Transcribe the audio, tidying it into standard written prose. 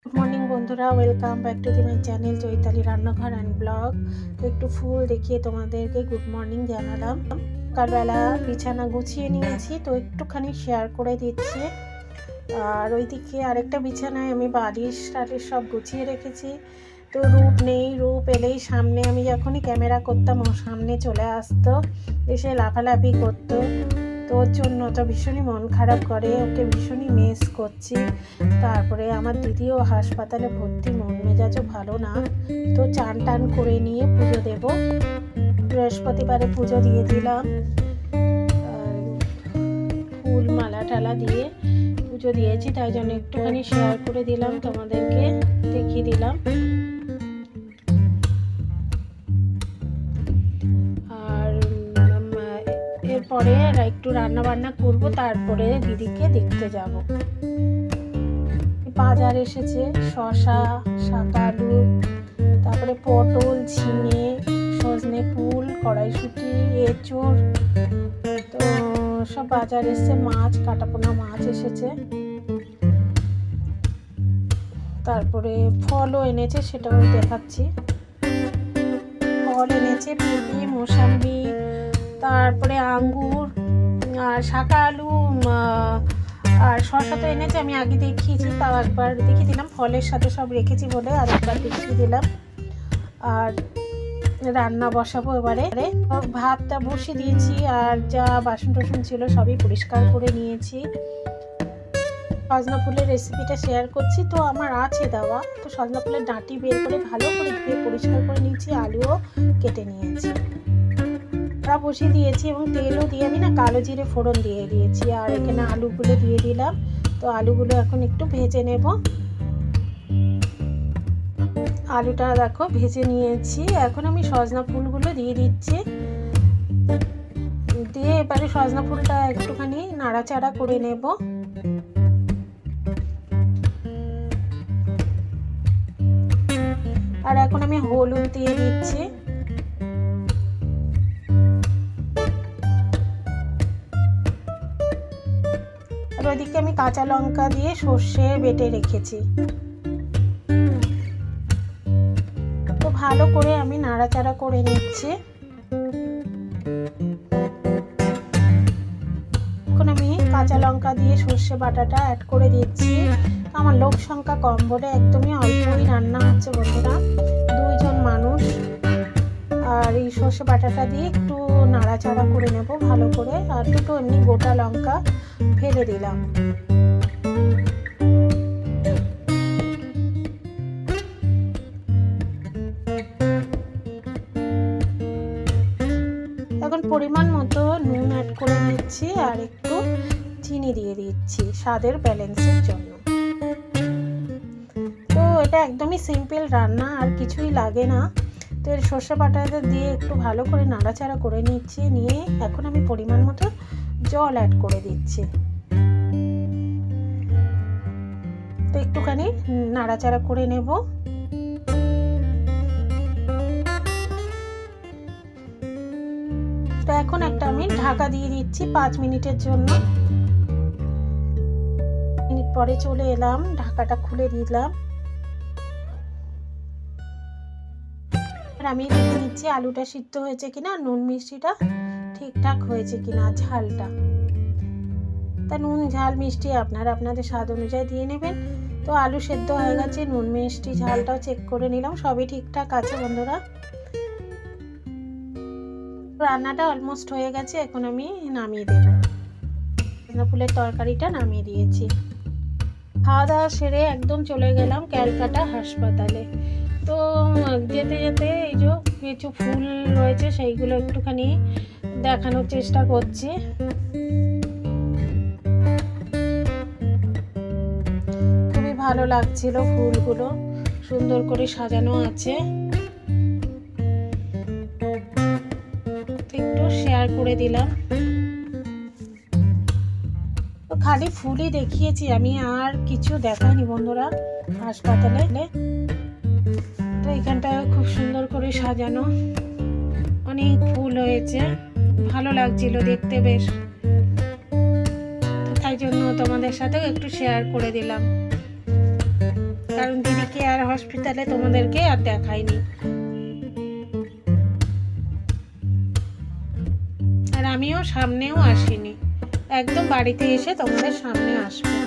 Good morning बंधुरा welcome back to my channel Chaitali Rannaghar and blog. तो एक फुल देखिए तुम्हादेरके गुड मॉर्निंग जानालाम। सकालबेला बिछाना गुछिए निয়েছি तो एकटूखानी शेयर करे दिচ্ছি। আর ওইদিকে আরেকটা বিছানায় আমি বালিশ টালিশ সব গুছিয়ে রেখেছি। তো রূপ নেই, রূপ এলেই সামনে আমি যখনই ক্যামেরা করতাম ও সামনে চলে আসতো, এসে লাফালাফি করতো। তো ওর জন্য তো ভীষণই মন খারাপ করে, ওকে ভীষণই মিস করছি। তারপরে আমার দিদিও হাসপাতালে ভর্তি, মন মেজাজও ভালো না। তো চান টান করে নিয়ে পুজো দেব। বৃহস্পতিবারে পুজো দিয়ে দিলাম, ফুল মালা টালা দিয়ে পুজো দিয়েছি, তাই জন্য একটুখানি শেয়ার করে দিলাম, তোমাদেরকে দেখিয়ে দিলাম। আর এরপরে একটু রান্না বান্না করব, তারপরে দিদিকে দেখতে যাব। বাজার এসেছে শসা, শাক আলু, তারপরে পটল, ঝিঙে, সজনে ফুল, কড়াইশুঁটি, এঁচোড়, তো সব বাজার এসেছে। মাছ, কাটাপোনা মাছ এসেছে। তারপরে ফলও এনেছে, সেটাও দেখাচ্ছি। ফল এনেছে পেঁপে, মোসাম্বি, তারপরে আঙ্গুর আর শাক আলু আর শসা তো এনেছে, আমি আগে দেখিয়েছি, তাও একবার দেখিয়ে দিলাম। ফলের সাথে সব রেখেছি বলে আর একবার দেখিয়ে দিলাম। আর রান্না বসাবো এবারে। ভাতটা বসিয়ে দিয়েছি, আর যা বাসন টাসন ছিল সবই পরিষ্কার করে নিয়েছি। সজনা ফুলের রেসিপিটা শেয়ার করছি, তো আমার আছে দেওয়া। তো সজনা ফুলের ডাঁটি বের করে ভালো করে ধুয়ে পরিষ্কার করে নিয়েছি, আলুও কেটে নিয়েছি, বসিয়ে দিয়েছি এবং তেলও দিয়ে আমি কালো জিরে ফোড়ন দিয়ে দিয়েছি। আর এখানে আলুগুলো দিয়ে দিলাম। তো আলুগুলো এখন একটু ভেজে নেব। আলুটা দেখো ভেজে নিয়েছি, এখন আমি সজনা ফুলগুলো দিয়ে দিচ্ছি। দিয়ে এবারে সজনা ফুলটা একটুখানি নাড়াচাড়া করে নেব। আর এখন আমি হলুদ দিয়ে দিচ্ছি। আর ওইদিকে আমি কাঁচা লঙ্কা দিয়ে সর্ষে বেটে রেখেছি। তো ভালো করে আমি নাড়াচাড়া করে নিচ্ছি। এখন আমি কাঁচা লঙ্কা দিয়ে সর্ষে বাটাটা অ্যাড করে দিচ্ছি। আমার লোক সংখ্যা কম বলে একদমই অল্পই রান্না হচ্ছে বন্ধুরা, 2 জন মানুষ। আর এই সর্ষে বাটাটা দিয়ে একটু নাড়াচাড়া করে নেব ভালো করে। আর দুটো এমনি গোটা লঙ্কা ফেলে দিলাম। এখন পরিমাণ মতো নুন অ্যাড করে দিচ্ছি, আর একটু চিনি দিয়ে দিচ্ছি স্বাদের ব্যালেন্সের জন্য। তো এটা একদমই সিম্পল রান্না, আর কিছুই লাগে না। তো এর সর্ষে বাটাটা দিয়ে একটু ভালো করে নাড়াচাড়া করে নিচ্ছি। নিয়ে এখন আমি পরিমাণ মতো জল অ্যাড করে দিচ্ছি। তো একটুখানি নাড়াচাড়া করে নেব। তো এখন একটা আমি ঢাকা দিয়ে দিচ্ছি 5 মিনিটের জন্য। মিনিট পরে চলে এলাম, ঢাকাটা খুলে দিলাম। আর আমি দেখে নিচ্ছি আলুটা সিদ্ধ হয়েছে কিনা, নুন মিষ্টিটা ঠিকঠাক হয়েছে কিনা, ঝালটা। তা নুন ঝাল মিষ্টি আপনারা আপনাদের স্বাদ অনুযায়ী দিয়ে নেবেন। তো আলু সেদ্ধ হয়ে গেছে, নুন মিষ্টি ঝালটাও চেক করে নিলাম, সবই ঠিকঠাক আছে বন্ধুরা। রান্নাটা অলমোস্ট হয়ে গেছে, এখন আমি নামিয়ে দেব। সজনা ফুলের তরকারিটা নামিয়ে দিয়েছি। খাওয়া দাওয়া সেরে একদম চলে গেলাম ক্যালকাটা হাসপাতালে। তো যেতে যেতে এই যে কিছু ফুল রয়েছে, সেইগুলো একটুখানি দেখানোর চেষ্টা করছি। খুবই ভালো লাগছিল, ফুলগুলো সুন্দর করে সাজানো আছে। একটু শেয়ার করে দিলাম। তো খালি ফুলই দেখিয়েছি আমি, আর কিছু দেখাইনি বন্ধুরা হাসপাতালে। তো এখানটায় খুব সুন্দর করে সাজানো, অনেক ফুল হয়েছে, ভালো লাগছিল দেখতে বেশ। তাই জন্য তোমাদের সাথেও একটু শেয়ার করে দিলাম। কারণ দিদিকে আর হসপিটালে তোমাদেরকে আর দেখাইনি। আর আমিও সামনেও আসিনি, একদম বাড়িতে এসে তোমাদের সামনে আসবো।